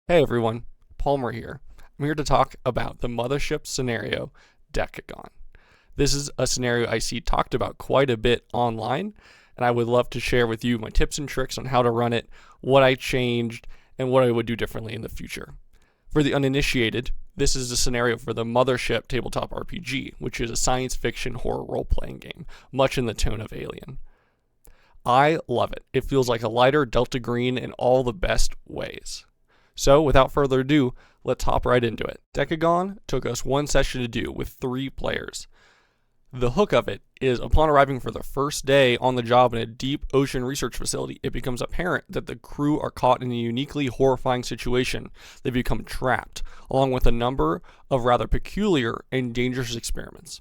Hey everyone, Palmer here. I'm here to talk about the Mothership scenario, Decagon. This is a scenario I see talked about quite a bit online, and I would love to share with you my tips and tricks on how to run it, what I changed, and what I would do differently in the future. For the uninitiated, this is a scenario for the Mothership Tabletop RPG, which is a science fiction horror role-playing game, much in the tone of Alien. I love it. It feels like a lighter Delta Green in all the best ways. So, without further ado, let's hop right into it. Decagon took us one session to do with 3 players. The hook of it is upon arriving for the first day on the job in a deep ocean research facility, it becomes apparent that the crew are caught in a uniquely horrifying situation. They become trapped, along with a number of rather peculiar and dangerous experiments.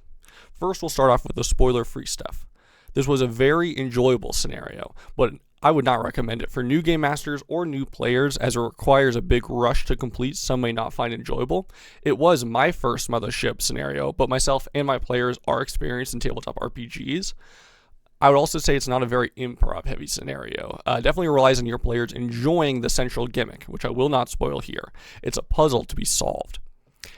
First, we'll start off with the spoiler-free stuff. This was a very enjoyable scenario, but I would not recommend it for new game masters or new players as it requires a big rush to complete some may not find enjoyable. It was my first Mothership scenario, but myself and my players are experienced in tabletop RPGs. I would also say it's not a very improv heavy scenario. Definitely relies on your players enjoying the central gimmick, which I will not spoil here. It's a puzzle to be solved.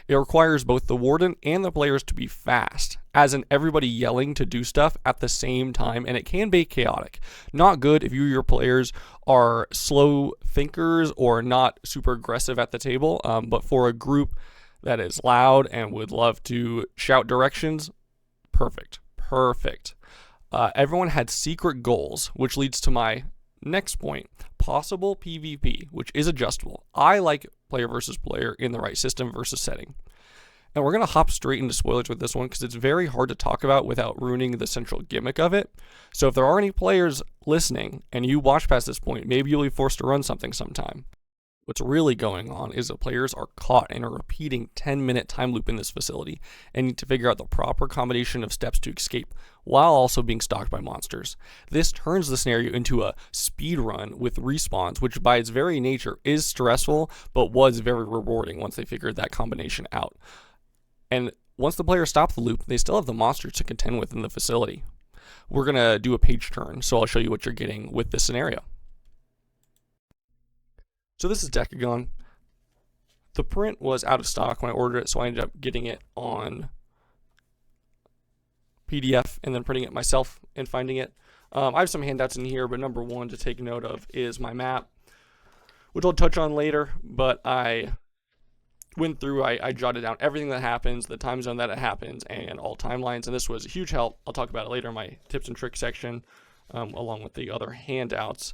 It requires both the warden and the players to be fast, as in everybody yelling to do stuff at the same time, and it can be chaotic. Not good if you or your players are slow thinkers or not super aggressive at the table, but for a group that is loud and would love to shout directions, perfect. Everyone had secret goals, which leads to my next point, possible PvP, which is adjustable. I like player versus player in the right system versus setting. And we're going to hop straight into spoilers with this one because it's very hard to talk about without ruining the central gimmick of it. So if there are any players listening and you watch past this point, maybe you'll be forced to run something sometime. What's really going on is the players are caught in a repeating 10-minute time loop in this facility and need to figure out the proper combination of steps to escape while also being stalked by monsters. This turns the scenario into a speed run with respawns, which by its very nature is stressful, but was very rewarding once they figured that combination out. And once the players stop the loop, they still have the monsters to contend with in the facility. We're going to do a page turn, so I'll show you what you're getting with this scenario. So this is Decagon. The print was out of stock when I ordered it, so I ended up getting it on PDF and then printing it myself and finding it. I have some handouts in here, but number one to take note of is my map, which I'll touch on later, but I went through, I jotted down everything that happens, the time zone that it happens, and all timelines, and this was a huge help. I'll talk about it later in my tips and tricks section, along with the other handouts.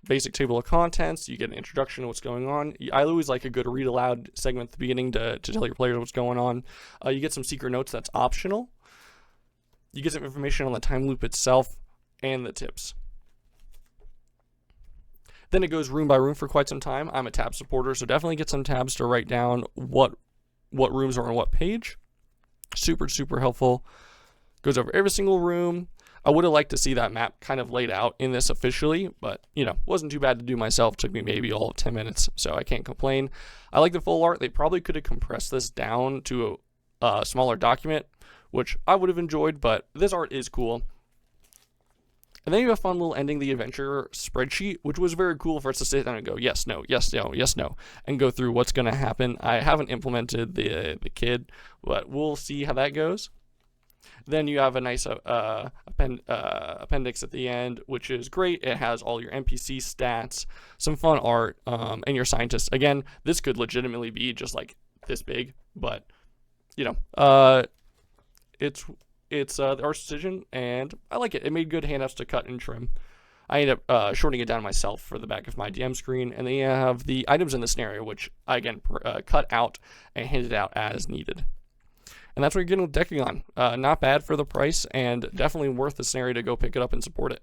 Basic table of contents, you get an introduction to what's going on. I always like a good read aloud segment at the beginning to tell your players what's going on. You get some secret notes that's optional. You get some information on the time loop itself and the tips. Then it goes room by room for quite some time. I'm a tab supporter, so definitely get some tabs to write down what rooms are on what page. Super helpful. Goes over every single room. I would have liked to see that map kind of laid out in this officially, but, wasn't too bad to do myself. Took me maybe all of 10 minutes, so I can't complain. I like the full art. They probably could have compressed this down to a smaller document, which I would have enjoyed, but this art is cool. And then you have a fun little ending the adventure spreadsheet, which was very cool for us to sit down and go, yes, no, yes, no, yes, no, and go through what's going to happen. I haven't implemented the kid, but we'll see how that goes. Then you have a nice appendix at the end, which is great. It has all your NPC stats, some fun art, and your scientists. Again, this could legitimately be just like this big, but it's the art's decision, and I like it. It made good handouts to cut and trim. I ended up shortening it down myself for the back of my DM screen, and then you have the items in the scenario, which I again cut out and handed out as needed. And that's what you're getting with Decagon. Not bad for the price, and definitely worth the scenario to go pick it up and support it.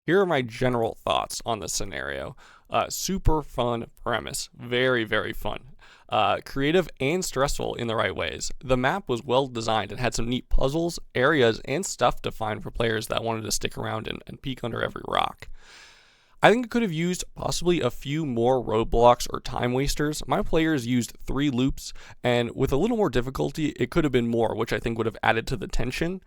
Here are my general thoughts on the scenario. Super fun premise. Very fun. Creative and stressful in the right ways. The map was well designed and had some neat puzzles, areas, and stuff to find for players that wanted to stick around and peek under every rock. I think it could have used possibly a few more roadblocks or time wasters. My players used 3 loops, and with a little more difficulty, it could have been more, which I think would have added to the tension.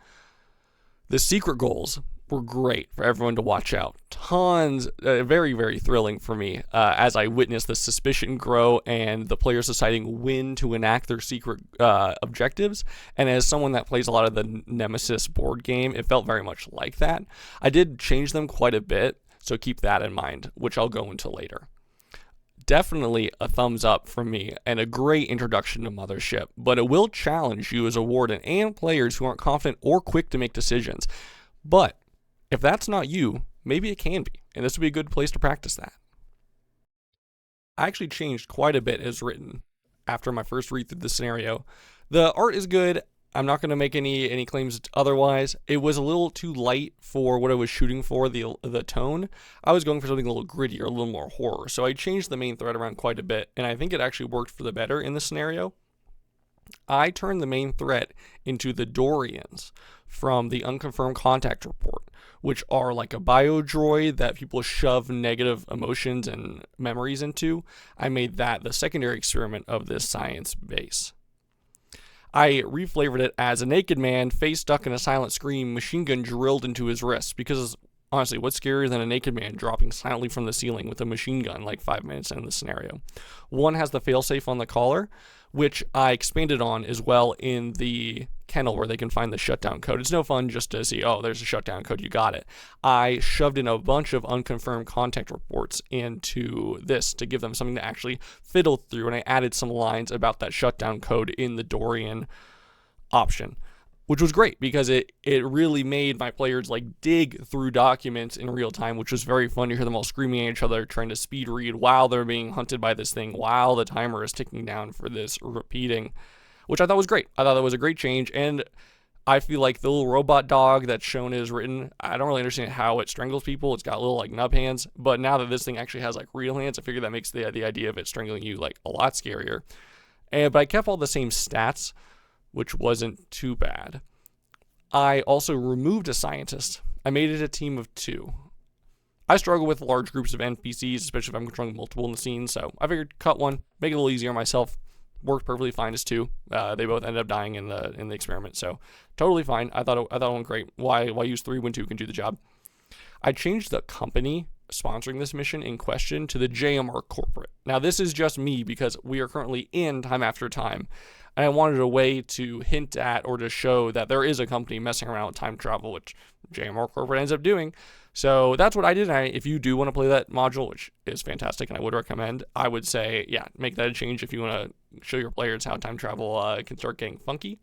The secret goals were great for everyone to watch out. Tons, very, very thrilling for me as I witnessed the suspicion grow and the players deciding when to enact their secret objectives. And as someone that plays a lot of the Nemesis board game, it felt very much like that. I did change them quite a bit, so keep that in mind, which I'll go into later. Definitely a thumbs up from me and a great introduction to Mothership, but it will challenge you as a warden and players who aren't confident or quick to make decisions. But if that's not you, maybe it can be, and this would be a good place to practice that. I actually changed quite a bit as written after my first read through the scenario. The art is good. I'm not going to make any claims otherwise. It was a little too light for what I was shooting for, the tone. I was going for something a little grittier, a little more horror. So I changed the main thread around quite a bit, and I think it actually worked for the better in the scenario. I turned the main threat into the Dorians from the unconfirmed contact report, which are like a biodroid that people shove negative emotions and memories into. I made that the secondary experiment of this science base. I reflavored it as a naked man, face stuck in a silent scream, machine gun drilled into his wrist, because honestly, what's scarier than a naked man dropping silently from the ceiling with a machine gun like 5 minutes into the scenario? One has the failsafe on the collar, which I expanded on as well in the kennel where they can find the shutdown code. It's no fun just to see, oh, there's a shutdown code, you got it. I shoved in a bunch of unconfirmed contact reports into this to give them something to actually fiddle through, and I added some lines about that shutdown code in the Dorian option, which was great because it really made my players like dig through documents in real time, which was very fun to hear them all screaming at each other, trying to speed read while they're being hunted by this thing, while the timer is ticking down for this repeating, which I thought was great. I thought that was a great change, and I feel like the little robot dog that's shown is written, I don't really understand how it strangles people. It's got little like nub hands, but now that this thing actually has like real hands, I figure that makes the idea of it strangling you like a lot scarier. But I kept all the same stats, which wasn't too bad. I also removed a scientist. I made it a team of 2. I struggle with large groups of NPCs, especially if I'm controlling multiple in the scene, so I figured cut one, make it a little easier on myself. Worked perfectly fine as 2. They both ended up dying in the experiment, so totally fine. I thought it went great. Why use 3 when 2 can do the job? I changed the company sponsoring this mission in question to the JMR Corporate. Now, this is just me because we are currently in Time After Time, and I wanted a way to hint at or to show that there is a company messing around with time travel, which JMR Corporate ends up doing. So that's what I did. And if you do want to play that module, which is fantastic and I would recommend, I would say, yeah, make that a change if you want to show your players how time travel can start getting funky.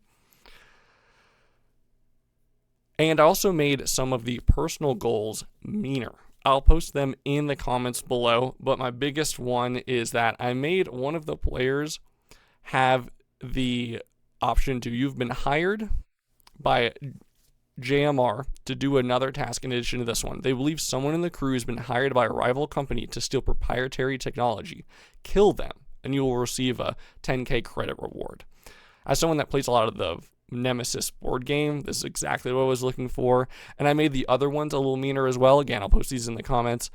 And I also made some of the personal goals meaner. I'll post them in the comments below, but my biggest one is that I made one of the players have the option to, you've been hired by JMR to do another task in addition to this one. They believe someone in the crew has been hired by a rival company to steal proprietary technology. Kill them, and you will receive a 10k credit reward. As someone that plays a lot of the Nemesis board game, this is exactly what I was looking for, and I made the other ones a little meaner as well. Again, I'll post these in the comments,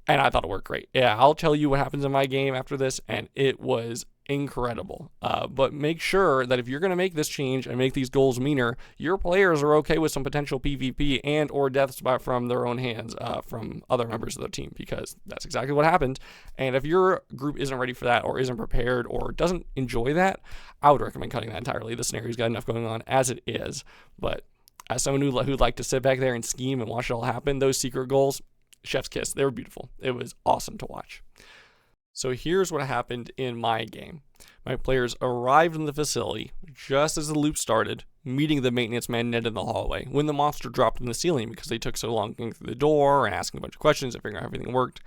and I thought it worked great. Yeah, I'll tell you what happens in my game after this, and it was incredible. But make sure that if you're going to make this change and make these goals meaner, your players are okay with some potential PvP and or deaths from their own hands from other members of the team, because that's exactly what happened. And if your group isn't ready for that or isn't prepared or doesn't enjoy that, I would recommend cutting that entirely. The scenario's got enough going on as it is. But as someone who'd like to sit back there and scheme and watch it all happen, those secret goals, chef's kiss. They were beautiful. It was awesome to watch. So here's what happened in my game. My players arrived in the facility just as the loop started, meeting the maintenance man Ned in the hallway, when the monster dropped in the ceiling because they took so long getting through the door and asking a bunch of questions and figuring out how everything worked.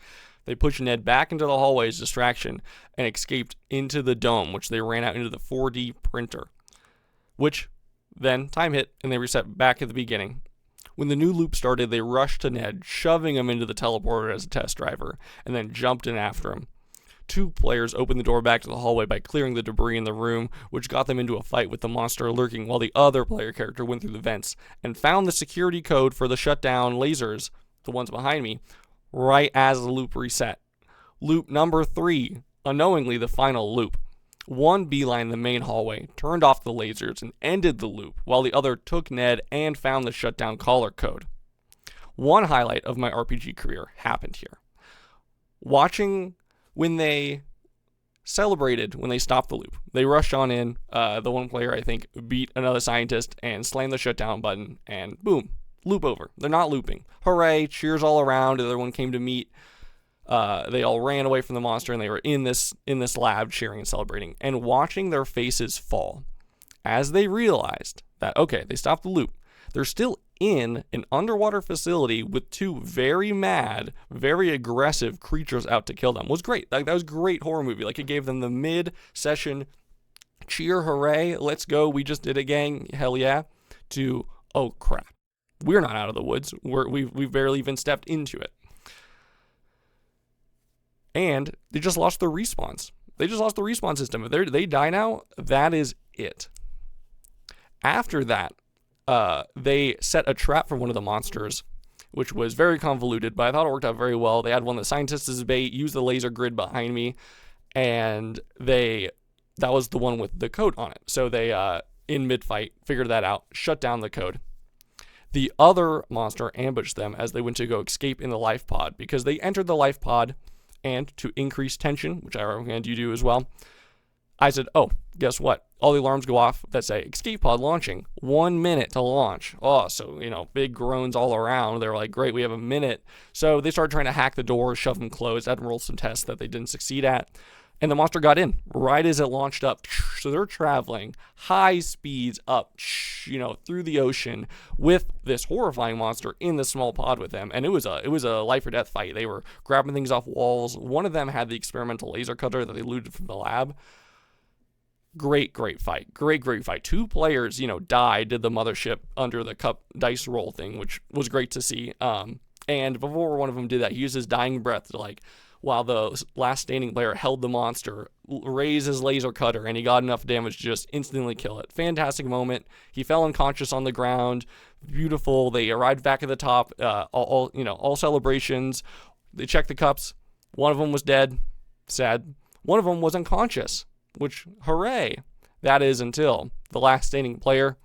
They pushed Ned back into the hallway as distraction and escaped into the dome, which they ran out into the 4D printer, which then time hit and they reset back at the beginning. When the new loop started, they rushed to Ned, shoving him into the teleporter as a test driver, and then jumped in after him. 2 players opened the door back to the hallway by clearing the debris in the room, which got them into a fight with the monster lurking, while the other player character went through the vents and found the security code for the shutdown lasers, the ones behind me, right as the loop reset. Loop number 3, unknowingly the final loop. One beelined the main hallway, turned off the lasers, and ended the loop, while the other took Ned and found the shutdown caller code. One highlight of my RPG career happened here. Watching when they celebrated when they stopped the loop. They rushed on in. The one player, I think, beat another scientist and slammed the shutdown button, and boom, loop over. They're not looping. Hooray, cheers all around. Everyone came to meet. They all ran away from the monster, and they were in this lab cheering and celebrating. And watching their faces fall as they realized that, okay, they stopped the loop. They're still in an underwater facility with two very mad, very aggressive creatures out to kill them was great. Like, that was a great horror movie. Like, it gave them the mid-session cheer, hooray, let's go, we just did it, gang, hell yeah, to, oh crap, we're not out of the woods. We've barely even stepped into it. And they just lost their respawns. They just lost the respawn system. If they die now, that is it. After that, they set a trap for one of the monsters, which was very convoluted, but I thought it worked out very well. They had one of the scientists as bait, used the laser grid behind me, and that was the one with the code on it. So they, in mid-fight, figured that out, shut down the code. The other monster ambushed them as they went to go escape in the life pod, because they entered the life pod, and to increase tension, which I recommend you do as well, I said, oh, guess what? All the alarms go off that say escape pod launching, 1 minute to launch. Oh, so, big groans all around. They're like, great, we have a minute. So they started trying to hack the doors, shove them closed. I had to roll some tests that they didn't succeed at. And the monster got in right as it launched up. So they're traveling high speeds up, through the ocean with this horrifying monster in the small pod with them. And it was a life or death fight. They were grabbing things off walls. One of them had the experimental laser cutter that they looted from the lab. Great fight. Great fight. 2 players, died, did the mothership under the cup dice roll thing, which was great to see. And before one of them did that, he used his dying breath to, while the last standing player held the monster, raise his laser cutter, and he got enough damage to just instantly kill it. Fantastic moment. He fell unconscious on the ground. Beautiful. They arrived back at the top. All celebrations. They checked the cups. One of them was dead. Sad. One of them was unconscious. Which, hooray, that is until the last standing player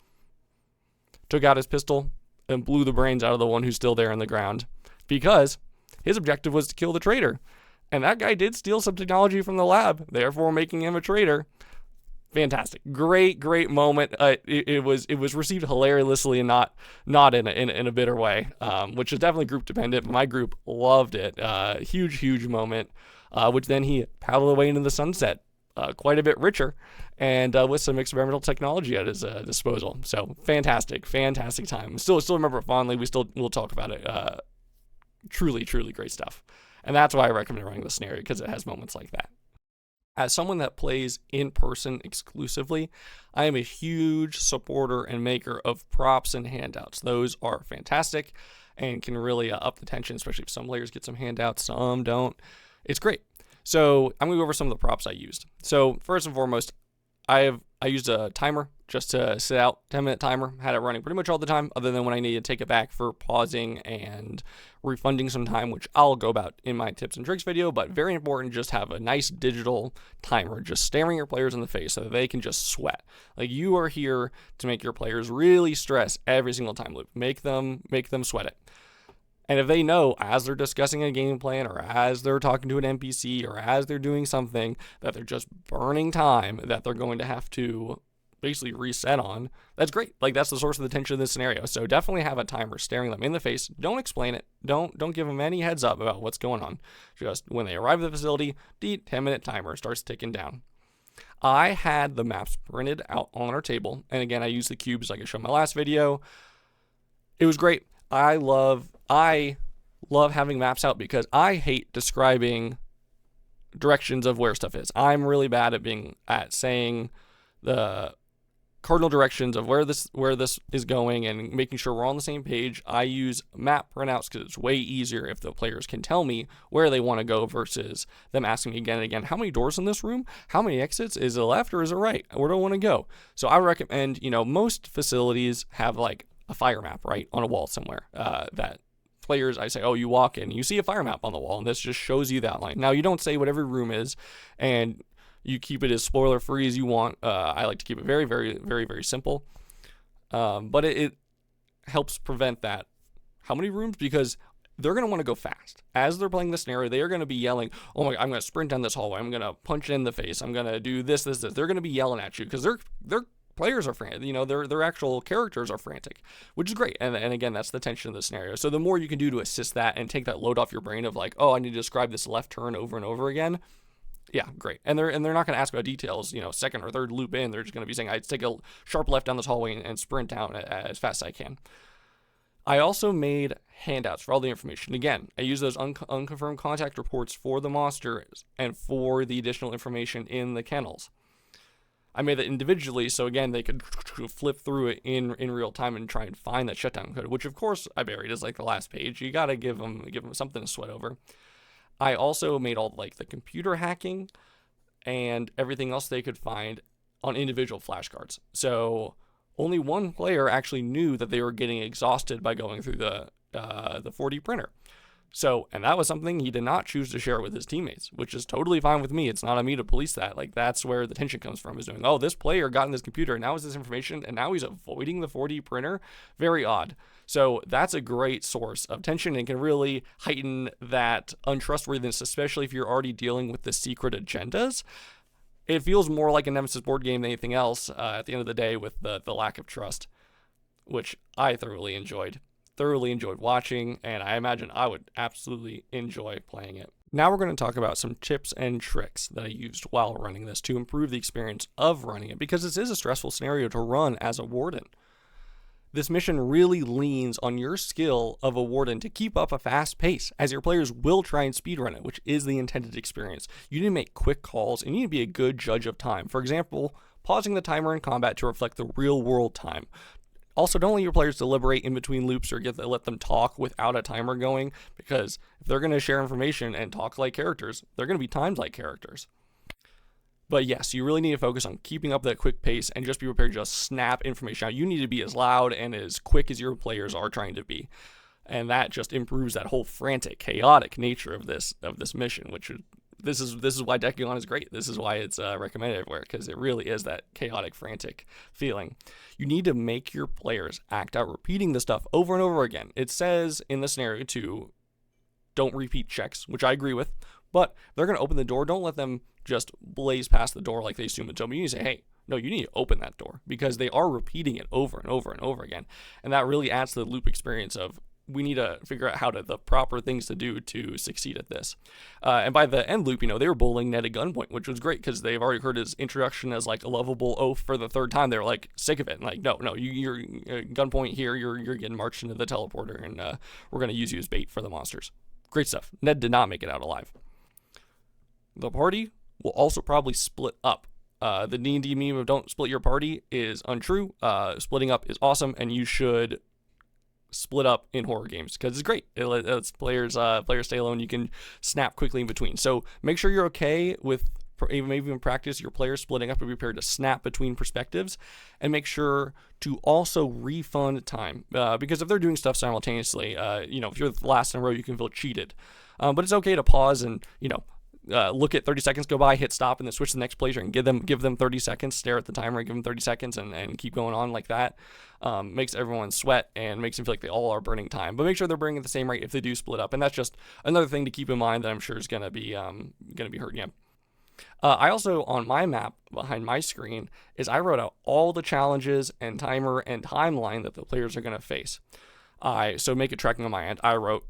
took out his pistol and blew the brains out of the one who's still there in the ground, because his objective was to kill the traitor. And that guy did steal some technology from the lab, therefore making him a traitor. Fantastic. Great moment. It was received hilariously and not in a bitter way, which is definitely group dependent. My group loved it. Huge moment, which then he paddled away into the sunset. Quite a bit richer, and with some experimental technology at his disposal. So fantastic time. Still remember it fondly. We'll talk about it. Truly great stuff. And that's why I recommend running the scenario, because it has moments like that. As someone that plays in person exclusively, I am a huge supporter and maker of props and handouts. Those are fantastic and can really up the tension, especially if some players get some handouts, some don't. It's great. So I'm going to go over some of the props I used. So first and foremost, I used a timer just to sit out, 10-minute timer. Had it running pretty much all the time, other than when I needed to take it back for pausing and refunding some time, which I'll go about in my tips and tricks video. But very important, just have a nice digital timer, just staring your players in the face so that they can just sweat. Like, you are here to make your players really stress every single time loop. Make them sweat it. And if they know, as they're discussing a game plan, or as they're talking to an NPC, or as they're doing something, that they're just burning time that they're going to have to basically reset on, that's great. Like, that's the source of the tension of this scenario. So definitely have a timer staring them in the face. Don't explain it. Don't give them any heads up about what's going on. Just when they arrive at the facility, the 10-minute timer starts ticking down. I had the maps printed out on our table. And again, I used the cubes like I showed in my last video. It was great. I love having maps out, because I hate describing directions of where stuff is. I'm really bad at saying the cardinal directions of where this is going and making sure we're on the same page. I use map printouts because it's way easier if the players can tell me where they want to go versus them asking me again and again, how many doors in this room? How many exits? Is it left or is it right? Where do I want to go? So I recommend, most facilities have like a fire map right on a wall somewhere that players, I say, oh, you walk in, you see a fire map on the wall, and this just shows you that line. Now, you don't say what every room is, and you keep it as spoiler free as you want. I like to keep it very, very, very, very simple. But it helps prevent that How many rooms? Because they're going to want to go fast. As they're playing this scenario, they are going to be yelling, oh my, I'm going to sprint down this hallway. I'm going to punch it in the face. I'm going to do this. They're going to be yelling at you because their players are frantic. You know, their actual characters are frantic, which is great. And again, that's the tension of the scenario. So the more you can do to assist that and take that load off your brain of like, oh, I need to describe this left turn over and over again. Yeah, great. And they're not going to ask about details, you know, second or third loop in. They're just going to be saying, I take a sharp left down this hallway and sprint down as fast as I can. I also made handouts for all the information. Again, I use those unconfirmed contact reports for the monsters and for the additional information in the kennels. I made that individually, so again, they could flip through it in real time and try and find that shutdown code, which of course I buried as like the last page. You gotta give them something to sweat over. I also made all like the computer hacking and everything else they could find on individual flashcards. So only one player actually knew that they were getting exhausted by going through the 4D printer. So, and that was something he did not choose to share with his teammates, which is totally fine with me. It's not on me to police that. Like, that's where the tension comes from, is doing, oh, this player got in this computer, and now is this information, and now he's avoiding the 4D printer? Very odd. So that's a great source of tension and can really heighten that untrustworthiness, especially if you're already dealing with the secret agendas. It feels more like a Nemesis board game than anything else at the end of the day with the lack of trust, which I thoroughly enjoyed watching, and I imagine I would absolutely enjoy playing it. Now we're going to talk about some tips and tricks that I used while running this to improve the experience of running it, because this is a stressful scenario to run as a warden. This mission really leans on your skill of a warden to keep up a fast pace, as your players will try and speedrun it, which is the intended experience. You need to make quick calls, and you need to be a good judge of time. For example, pausing the timer in combat to reflect the real-world time. Also, don't let your players deliberate in between loops or let them talk without a timer going, because if they're going to share information and talk like characters, they're going to be timed like characters. But yes, you really need to focus on keeping up that quick pace and just be prepared to just snap information out. You need to be as loud and as quick as your players are trying to be. And that just improves that whole frantic, chaotic nature of this mission, which this is why Decagon is great. This is why it's recommended everywhere, because it really is that chaotic, frantic feeling. You need to make your players act out repeating the stuff over and over again. It says in the scenario to don't repeat checks, which I agree with, but they're going to open the door. Don't let them just blaze past the door like they assume it's open. You need to say, hey, no, you need to open that door, because they are repeating it over and over and over again. And that really adds to the loop experience of, we need to figure out the proper things to do to succeed at this. And by the end loop, they were bullying Ned at gunpoint, which was great because they've already heard his introduction as like a lovable oaf for the third time. They were like sick of it. And like, no, you're gunpoint here. You're getting marched into the teleporter, and we're going to use you as bait for the monsters. Great stuff. Ned did not make it out alive. The party will also probably split up. The D&D meme of don't split your party is untrue. Splitting up is awesome, and you should split up in horror games because it's great. It lets players stay alone. You can snap quickly in between. So make sure you're okay with maybe in practice your players splitting up and be prepared to snap between perspectives, and make sure to also refund time because if they're doing stuff simultaneously, if you're the last in a row, you can feel cheated. But it's okay to pause and look at 30 seconds go by, hit stop, and then switch to the next player and give them 30 seconds, stare at the timer and give them 30 seconds and keep going on like that. Makes everyone sweat and makes them feel like they all are burning time. But make sure they're burning at the same rate if they do split up. And that's just another thing to keep in mind that I'm sure is going to be hurting you. I also, on my map behind my screen, I wrote out all the challenges and timer and timeline that the players are going to face. So make it tracking on my end. I wrote,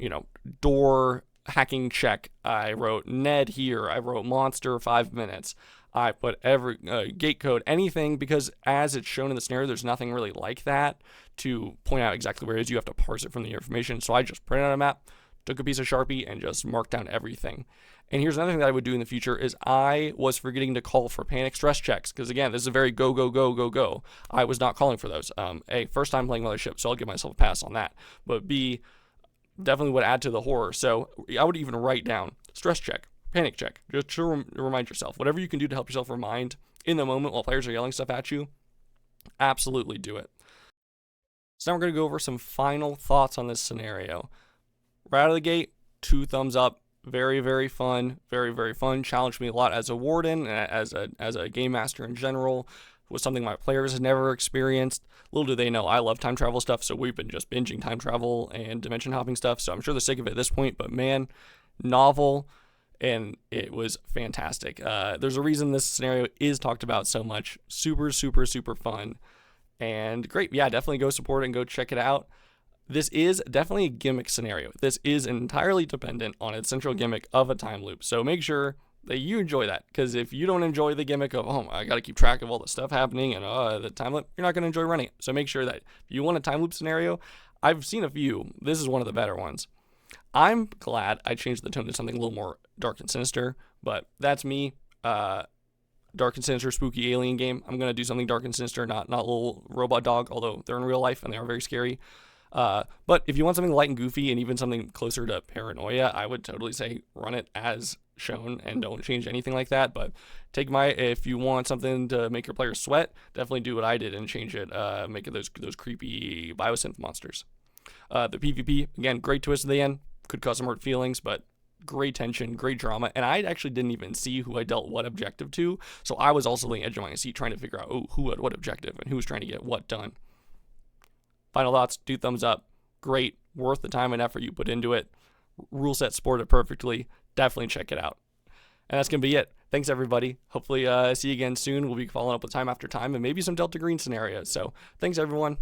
door hacking check. I wrote Ned here. I wrote monster 5 minutes. I put every gate code, anything, because as it's shown in the scenario, there's nothing really like that to point out exactly where it is. You have to parse it from the information. So I just printed out a map, took a piece of Sharpie, and just marked down everything. And here's another thing that I would do in the future is I was forgetting to call for panic stress checks, because again, this is a very go, go, go, go, go. I was not calling for those. A, first time playing Mothership, so I'll give myself a pass on that. But B, definitely would add to the horror. So I would even write down stress check, panic check, just to remind yourself. Whatever you can do to help yourself remind in the moment while players are yelling stuff at you, absolutely do it. So now we're going to go over some final thoughts on this scenario. Right out of the gate, 2 thumbs up. Very, very fun. Very, very fun. Challenged me a lot as a warden, as a game master in general. was something my players had never experienced. Little do they know, I love time travel stuff, so we've been just binging time travel and dimension hopping stuff, so I'm sure they're sick of it at this point, but man, novel, and it was fantastic. There's a reason this scenario is talked about so much. Super, super, super fun, and great. Yeah, definitely go support it and go check it out. This is definitely a gimmick scenario. This is entirely dependent on its central gimmick of a time loop, so make sure that you enjoy that, because if you don't enjoy the gimmick of, oh, I got to keep track of all the stuff happening and the time loop, you're not going to enjoy running it. So make sure that if you want a time loop scenario, I've seen a few. This is one of the better ones. I'm glad I changed the tone to something a little more dark and sinister, but that's me. Dark and sinister, spooky alien game. I'm going to do something dark and sinister, not little robot dog, although they're in real life and they are very scary. But if you want something light and goofy and even something closer to paranoia, I would totally say run it as shown and don't change anything like that. But if you want something to make your players sweat, definitely do what I did and change it, make it those creepy biosynth monsters. The PvP, again, great twist at the end, could cause some hurt feelings, but great tension, great drama, and I actually didn't even see who I dealt what objective to, so I was also on the edge of my seat trying to figure out who had what objective and who was trying to get what done. Final thoughts, 2 thumbs up. Great, worth the time and effort you put into it. Rule set supported perfectly. Definitely check it out. And that's going to be it. Thanks, everybody. Hopefully see you again soon. We'll be following up with Time After Time and maybe some Delta Green scenarios. So thanks, everyone.